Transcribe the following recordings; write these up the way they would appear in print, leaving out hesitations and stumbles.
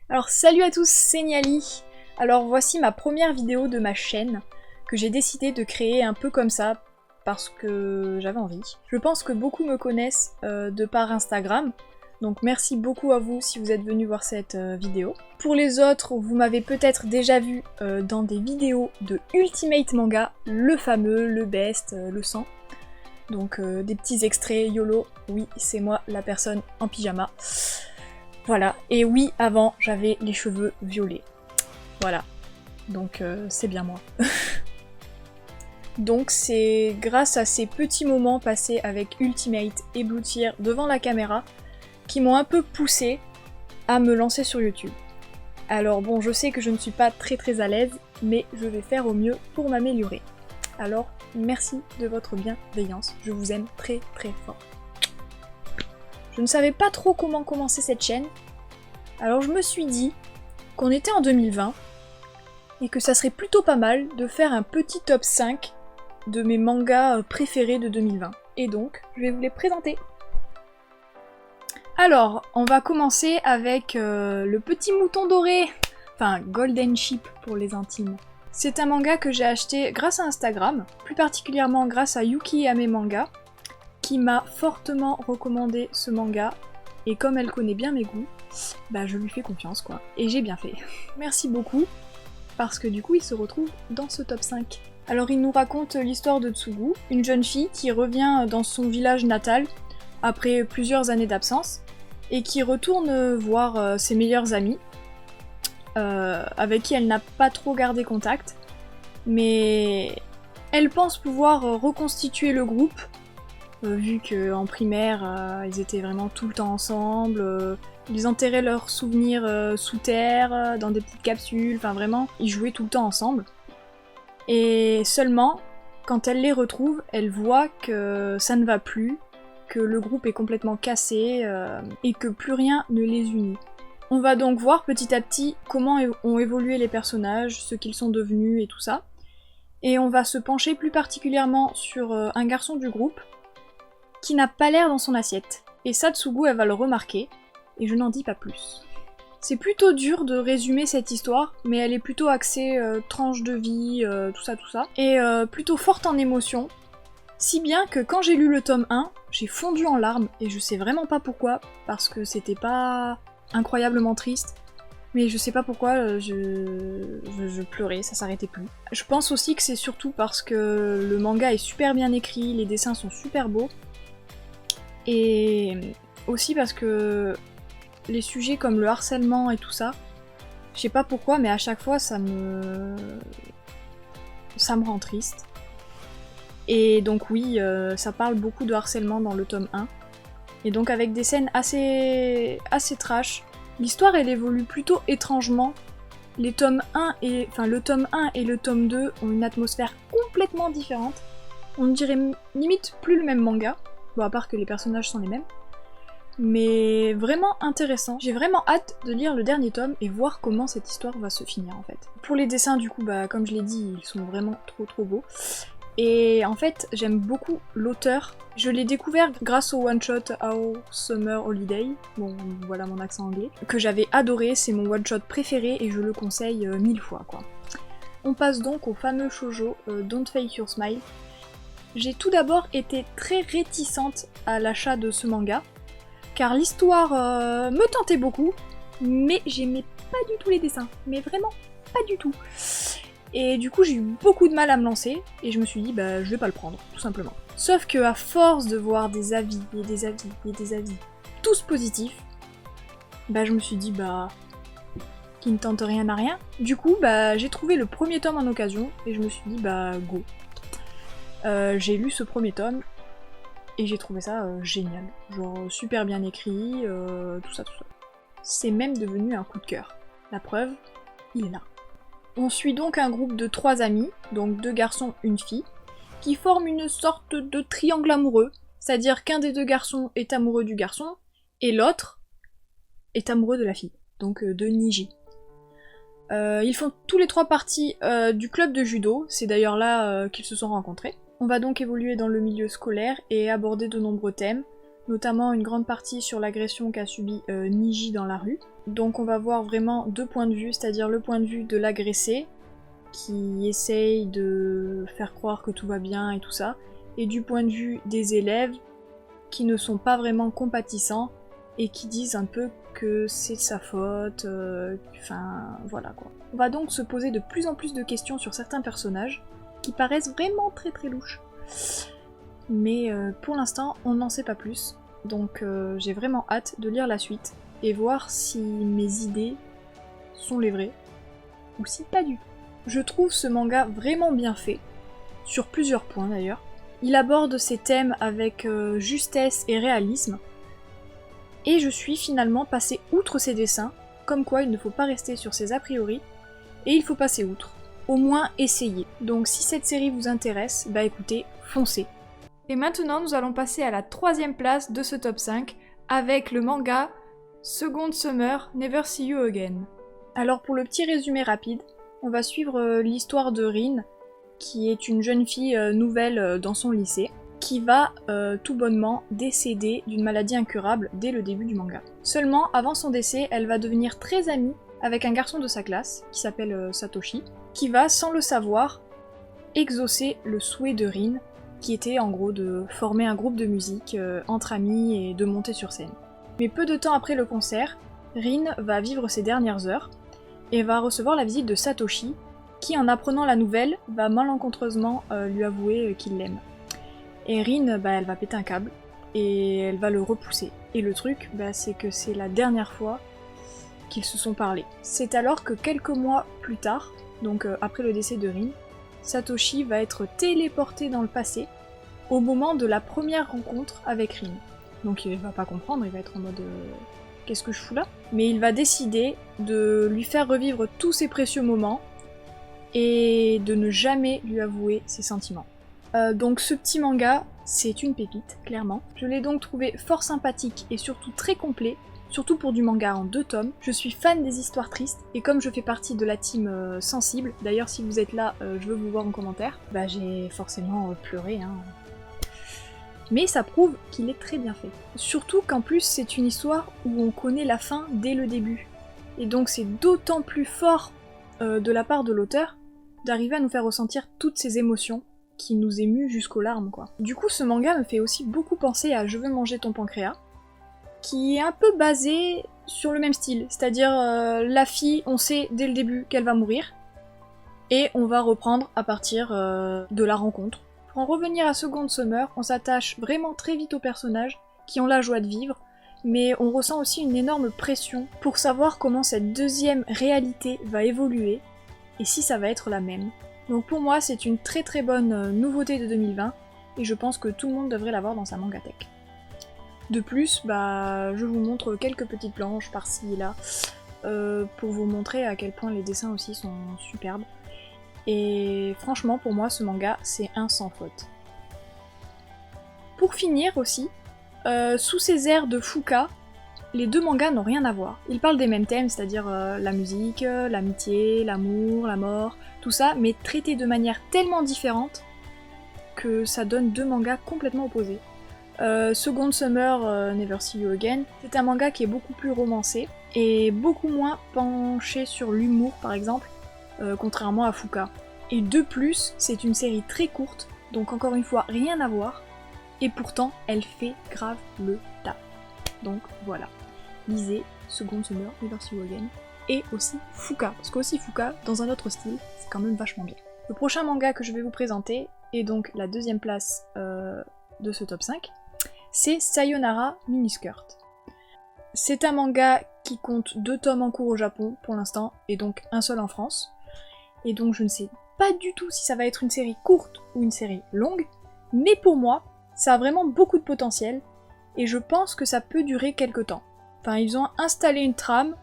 Alors salut à tous, c'est Niali. Alors voici ma première vidéo de ma chaîne que j'ai décidé de créer un peu comme ça parce que j'avais envie. Je pense que beaucoup me connaissent de par Instagram, donc merci beaucoup à vous si vous êtes venus voir cette vidéo. Pour les autres, vous m'avez peut-être déjà vu dans des vidéos de Ultimate Manga, le fameux, le best, le 100. Donc des petits extraits YOLO, oui c'est moi la personne en pyjama. Voilà, et oui, avant, j'avais les cheveux violets. Voilà, donc c'est bien moi. Donc c'est grâce à ces petits moments passés avec Ultimate et Blue Tear devant la caméra qui m'ont un peu poussé à me lancer sur YouTube. Alors bon, je sais que je ne suis pas très à l'aise, mais je vais faire au mieux pour m'améliorer. Alors, merci de votre bienveillance, je vous aime très fort. Je ne savais pas trop comment commencer cette chaîne, alors je me suis dit qu'on était en 2020 et que ça serait plutôt pas mal de faire un petit top 5 de mes mangas préférés de 2020. Et donc, je vais vous les présenter. Alors, on va commencer avec le petit mouton doré, enfin Golden Sheep pour les intimes. C'est un manga que j'ai acheté grâce à Instagram, plus particulièrement grâce à Yuki Ame Manga, qui m'a fortement recommandé ce manga, et comme elle connaît bien mes goûts, bah je lui fais confiance quoi, et j'ai bien fait. Merci beaucoup, parce que du coup il se retrouve dans ce top 5. Alors il nous raconte l'histoire de Tsugu, une jeune fille qui revient dans son village natal, après plusieurs années d'absence, et qui retourne voir ses meilleurs amis, avec qui elle n'a pas trop gardé contact, mais elle pense pouvoir reconstituer le groupe, vu qu'en primaire, ils étaient vraiment tout le temps ensemble, ils enterraient leurs souvenirs sous terre, dans des petites capsules, enfin vraiment, ils jouaient tout le temps ensemble. Et seulement, quand elle les retrouve, elle voit que ça ne va plus, que le groupe est complètement cassé, et que plus rien ne les unit. On va donc voir petit à petit comment ont évolué les personnages, ce qu'ils sont devenus et tout ça. Et on va se pencher plus particulièrement sur un garçon du groupe, qui n'a pas l'air dans son assiette. Et ça, Tsugu, elle va le remarquer, et je n'en dis pas plus. C'est plutôt dur de résumer cette histoire, mais elle est plutôt axée tranche de vie, tout ça, et plutôt forte en émotions, si bien que quand j'ai lu le tome 1, j'ai fondu en larmes, et je sais vraiment pas pourquoi, parce que c'était pas incroyablement triste, mais je sais pas pourquoi, je pleurais, ça s'arrêtait plus. Je pense aussi que c'est surtout parce que le manga est super bien écrit, les dessins sont super beaux, et aussi parce que les sujets comme le harcèlement et tout ça, je sais pas pourquoi, mais à chaque fois ça me rend triste. Et donc oui, ça parle beaucoup de harcèlement dans le tome 1. Et donc avec des scènes assez trash. L'histoire elle évolue plutôt étrangement. Le tome 1 et le tome 2 ont une atmosphère complètement différente. On dirait limite plus le même manga. Bon, à part que les personnages sont les mêmes. Mais vraiment intéressant. J'ai vraiment hâte de lire le dernier tome et voir comment cette histoire va se finir en fait. Pour les dessins du coup, bah comme je l'ai dit, ils sont vraiment trop beaux. Et en fait, j'aime beaucoup l'auteur. Je l'ai découvert grâce au one-shot Our Summer Holiday, bon voilà mon accent anglais, que j'avais adoré, c'est mon one-shot préféré et je le conseille 1000 fois quoi. On passe donc au fameux shoujo Don't Fake Your Smile. J'ai tout d'abord été très réticente à l'achat de ce manga, car l'histoire me tentait beaucoup, mais j'aimais pas du tout les dessins, mais vraiment pas du tout. Et du coup j'ai eu beaucoup de mal à me lancer, et je me suis dit bah je vais pas le prendre, tout simplement. Sauf que à force de voir des avis, et des avis, et des avis, tous positifs, bah je me suis dit bah qui ne tente rien à rien. Du coup bah j'ai trouvé le premier tome en occasion, et je me suis dit bah go. J'ai lu ce premier tome, et j'ai trouvé ça génial. Genre super bien écrit, tout ça. C'est même devenu un coup de cœur. La preuve, il est là. On suit donc un groupe de 3 amis, donc 2 garçons, une fille, qui forment une sorte de triangle amoureux, c'est-à-dire qu'un des 2 garçons est amoureux du garçon, et l'autre est amoureux de la fille, donc de Niji. Ils font tous les 3 partie du club de judo, c'est d'ailleurs là qu'ils se sont rencontrés. On va donc évoluer dans le milieu scolaire et aborder de nombreux thèmes, notamment une grande partie sur l'agression qu'a subie Niji dans la rue. Donc on va voir vraiment deux points de vue, c'est-à-dire le point de vue de l'agressé, qui essaye de faire croire que tout va bien et tout ça, et du point de vue des élèves, qui ne sont pas vraiment compatissants, et qui disent un peu que c'est de sa faute, enfin voilà quoi. On va donc se poser de plus en plus de questions sur certains personnages, qui paraissent vraiment très très louches. Mais pour l'instant, on n'en sait pas plus, donc j'ai vraiment hâte de lire la suite, et voir si mes idées sont les vraies, ou si pas du tout. Je trouve ce manga vraiment bien fait, sur plusieurs points d'ailleurs. Il aborde ces thèmes avec justesse et réalisme, et je suis finalement passée outre ses dessins, comme quoi il ne faut pas rester sur ses a priori, et il faut passer outre. Au moins essayer. Donc si cette série vous intéresse, bah écoutez, foncez. Et maintenant nous allons passer à la 3e place de ce top 5, avec le manga Second Summer, Never See You Again. Alors pour le petit résumé rapide, on va suivre l'histoire de Rin, qui est une jeune fille nouvelle dans son lycée, qui va tout bonnement décéder d'une maladie incurable dès le début du manga. Seulement, avant son décès, elle va devenir très amie avec un garçon de sa classe, qui s'appelle Satoshi, qui va, sans le savoir, exaucer le souhait de Rin, qui était en gros de former un groupe de musique entre amis et de monter sur scène. Mais peu de temps après le concert, Rin va vivre ses dernières heures, et va recevoir la visite de Satoshi, qui en apprenant la nouvelle, va malencontreusement lui avouer qu'il l'aime. Et Rin, elle va péter un câble, et elle va le repousser. Et le truc, c'est que c'est la dernière fois qu'ils se sont parlé. C'est alors que quelques mois plus tard, donc après le décès de Rin, Satoshi va être téléporté dans le passé, au moment de la première rencontre avec Rin. Donc il va pas comprendre, il va être en mode qu'est-ce que je fous là? Mais il va décider de lui faire revivre tous ses précieux moments, et de ne jamais lui avouer ses sentiments. Donc ce petit manga, c'est une pépite, clairement. Je l'ai donc trouvé fort sympathique et surtout très complet, surtout pour du manga en 2 tomes. Je suis fan des histoires tristes, et comme je fais partie de la team sensible, d'ailleurs si vous êtes là, je veux vous voir en commentaire, j'ai forcément pleuré, hein. Mais ça prouve qu'il est très bien fait. Surtout qu'en plus c'est une histoire où on connaît la fin dès le début. Et donc c'est d'autant plus fort de la part de l'auteur d'arriver à nous faire ressentir toutes ces émotions qui nous émuent jusqu'aux larmes quoi. Du coup ce manga me fait aussi beaucoup penser à Je veux manger ton pancréas, qui est un peu basé sur le même style, c'est-à-dire la fille, on sait dès le début qu'elle va mourir, et on va reprendre à partir de la rencontre. Pour en revenir à Second Summer, on s'attache vraiment très vite aux personnages qui ont la joie de vivre, mais on ressent aussi une énorme pression pour savoir comment cette deuxième réalité va évoluer, et si ça va être la même. Donc pour moi, c'est une très très bonne nouveauté de 2020, et je pense que tout le monde devrait l'avoir dans sa mangatech. De plus, je vous montre quelques petites planches par-ci et là, pour vous montrer à quel point les dessins aussi sont superbes. Et franchement, pour moi, ce manga, c'est un sans faute. Pour finir aussi, sous ces airs de Fuka, les 2 mangas n'ont rien à voir. Ils parlent des mêmes thèmes, c'est-à-dire la musique, l'amitié, l'amour, la mort, tout ça, mais traités de manière tellement différente que ça donne 2 mangas complètement opposés. Second Summer, Never See You Again, c'est un manga qui est beaucoup plus romancé et beaucoup moins penché sur l'humour par exemple, contrairement à Fuka. Et de plus, c'est une série très courte, donc encore une fois rien à voir, et pourtant elle fait grave le taf. Donc voilà, lisez Second Summer, Never See You Again, et aussi Fuka, parce qu'aussi Fuka, dans un autre style, c'est quand même vachement bien. Le prochain manga que je vais vous présenter, est donc la 2e place de ce top 5, c'est Sayonara Miniskirt. C'est un manga qui compte 2 tomes en cours au Japon pour l'instant, et donc un seul en France. Et donc je ne sais pas du tout si ça va être une série courte ou une série longue, mais pour moi, ça a vraiment beaucoup de potentiel, et je pense que ça peut durer quelques temps. Enfin, ils ont installé une trame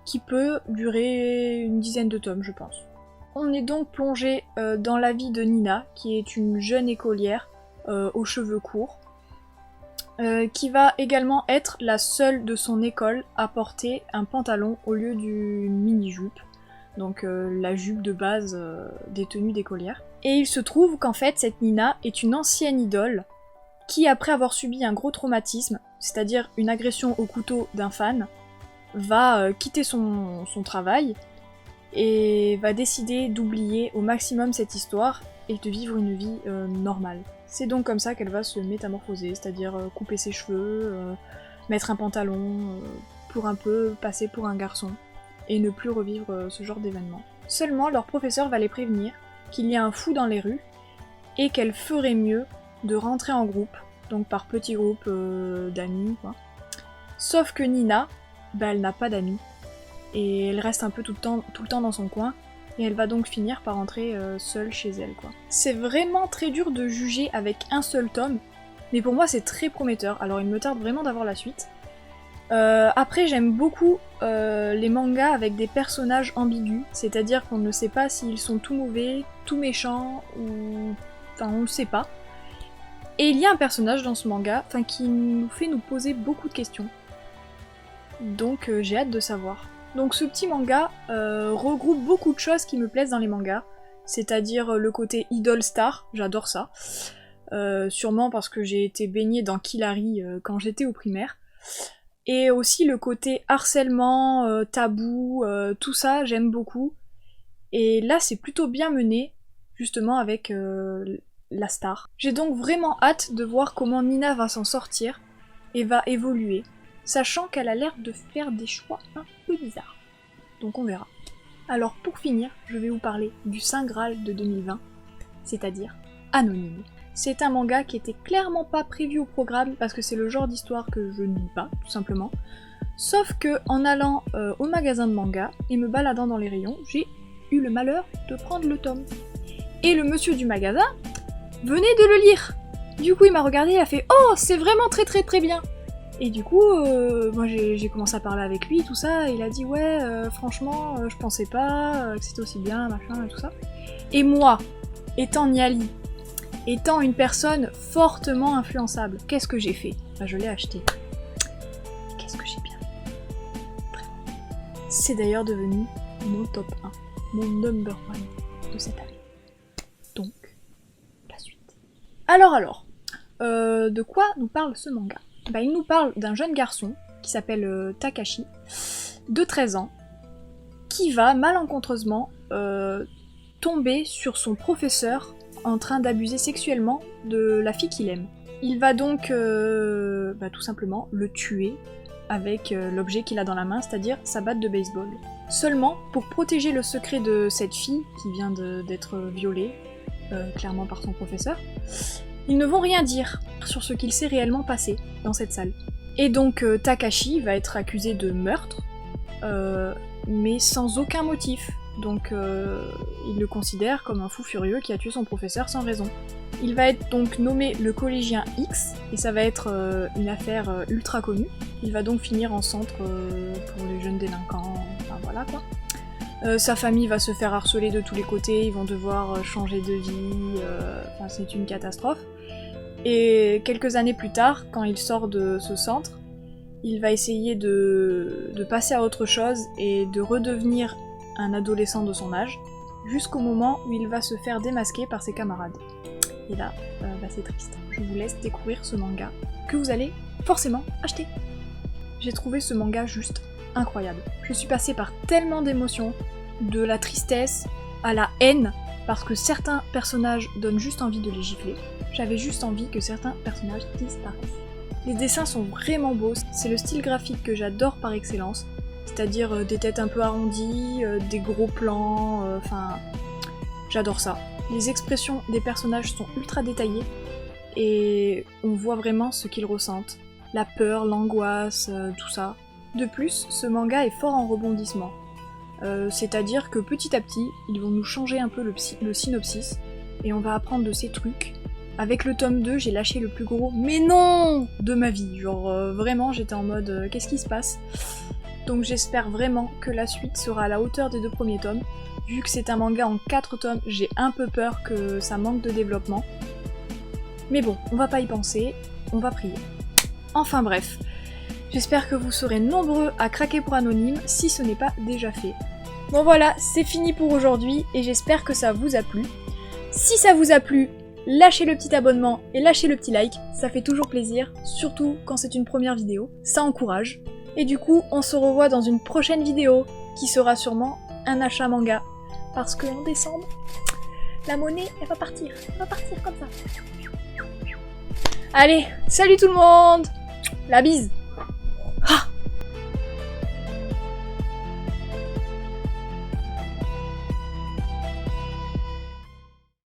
qui peut durer une dizaine de tomes, je pense. On est donc plongé dans la vie de Nina, qui est une jeune écolière aux cheveux courts, qui va également être la seule de son école à porter un pantalon au lieu d'une mini-jupe, donc la jupe de base des tenues d'écolière. Et il se trouve qu'en fait cette Nina est une ancienne idole qui après avoir subi un gros traumatisme, c'est-à-dire une agression au couteau d'un fan, va quitter son travail et va décider d'oublier au maximum cette histoire et de vivre une vie normale. C'est donc comme ça qu'elle va se métamorphoser, c'est-à-dire couper ses cheveux, mettre un pantalon, pour un peu passer pour un garçon, et ne plus revivre ce genre d'événement. Seulement, leur professeur va les prévenir qu'il y a un fou dans les rues, et qu'elle ferait mieux de rentrer en groupe, donc par petits groupes d'amis, quoi. Sauf que Nina, elle n'a pas d'amis, et elle reste un peu tout le temps dans son coin, et elle va donc finir par rentrer seule chez elle, quoi. C'est vraiment très dur de juger avec un seul tome, mais pour moi c'est très prometteur, alors il me tarde vraiment d'avoir la suite. Après j'aime beaucoup les mangas avec des personnages ambigus, c'est-à-dire qu'on ne sait pas s'ils sont tout mauvais, tout méchants, ou... Enfin on ne sait pas. Et il y a un personnage dans ce manga qui nous fait nous poser beaucoup de questions. Donc j'ai hâte de savoir. Donc ce petit manga regroupe beaucoup de choses qui me plaisent dans les mangas, c'est-à-dire le côté idol star, j'adore ça, sûrement parce que j'ai été baignée dans Killary quand j'étais au primaire, et aussi le côté harcèlement, tabou, tout ça j'aime beaucoup, et là c'est plutôt bien mené, justement avec la star. J'ai donc vraiment hâte de voir comment Nina va s'en sortir, et va évoluer, sachant qu'elle a l'air de faire des choix un peu bizarres. Donc on verra. Alors pour finir, je vais vous parler du Saint Graal de 2020, c'est-à-dire Anonyme. C'est un manga qui était clairement pas prévu au programme parce que c'est le genre d'histoire que je ne lis pas, tout simplement. Sauf que en allant au magasin de manga et me baladant dans les rayons, j'ai eu le malheur de prendre le tome. Et le monsieur du magasin venait de le lire. Du coup il m'a regardé et a fait « Oh, c'est vraiment très très très bien !» Et du coup, moi j'ai commencé à parler avec lui, tout ça, et il a dit « Ouais, franchement, je pensais pas que c'était aussi bien, machin, et tout ça. » Et moi, étant Niali, étant une personne fortement influençable, qu'est-ce que j'ai fait ? Je l'ai acheté. Qu'est-ce que j'ai bien fait ? Vraiment. C'est d'ailleurs devenu mon top 1, mon number 1 de cette année. Donc, la suite. Alors, de quoi nous parle ce manga ? Il nous parle d'un jeune garçon qui s'appelle Takashi, de 13 ans, qui va malencontreusement tomber sur son professeur en train d'abuser sexuellement de la fille qu'il aime. Il va donc tout simplement le tuer avec l'objet qu'il a dans la main, c'est-à-dire sa batte de baseball. Seulement, pour protéger le secret de cette fille qui vient d'être violée, clairement par son professeur, ils ne vont rien dire sur ce qu'il s'est réellement passé dans cette salle. Et donc Takashi va être accusé de meurtre, mais sans aucun motif. Donc il le considère comme un fou furieux qui a tué son professeur sans raison. Il va être donc nommé le collégien X, et ça va être une affaire ultra connue. Il va donc finir en centre pour les jeunes délinquants, enfin voilà quoi. Sa famille va se faire harceler de tous les côtés, ils vont devoir changer de vie, c'est une catastrophe. Et quelques années plus tard, quand il sort de ce centre, il va essayer de passer à autre chose et de redevenir un adolescent de son âge, jusqu'au moment où il va se faire démasquer par ses camarades. Et là, c'est triste. Je vous laisse découvrir ce manga, que vous allez forcément acheter. J'ai trouvé ce manga juste incroyable. Je suis passée par tellement d'émotions, de la tristesse à la haine, parce que certains personnages donnent juste envie de les gifler. J'avais juste envie que certains personnages disparaissent. Les dessins sont vraiment beaux, c'est le style graphique que j'adore par excellence, c'est-à-dire des têtes un peu arrondies, des gros plans, j'adore ça. Les expressions des personnages sont ultra détaillées, et on voit vraiment ce qu'ils ressentent. La peur, l'angoisse, tout ça. De plus, ce manga est fort en rebondissement. C'est-à-dire que petit à petit, ils vont nous changer un peu le synopsis, et on va apprendre de ces trucs. Avec le tome 2, j'ai lâché le plus gros « mais non !» de ma vie. Genre vraiment, j'étais en mode qu'est-ce qui se passe ? Donc j'espère vraiment que la suite sera à la hauteur des 2 premiers tomes. Vu que c'est un manga en 4 tomes, j'ai un peu peur que ça manque de développement. Mais bon, on va pas y penser, on va prier. Enfin bref, j'espère que vous serez nombreux à craquer pour Anonyme si ce n'est pas déjà fait. Bon voilà, c'est fini pour aujourd'hui et j'espère que ça vous a plu. Si ça vous a plu, lâchez le petit abonnement et lâchez le petit like, ça fait toujours plaisir, surtout quand c'est une première vidéo, ça encourage. Et du coup, on se revoit dans une prochaine vidéo, qui sera sûrement un achat manga. Parce qu'en décembre, la monnaie, elle va partir comme ça. Allez, salut tout le monde! La bise!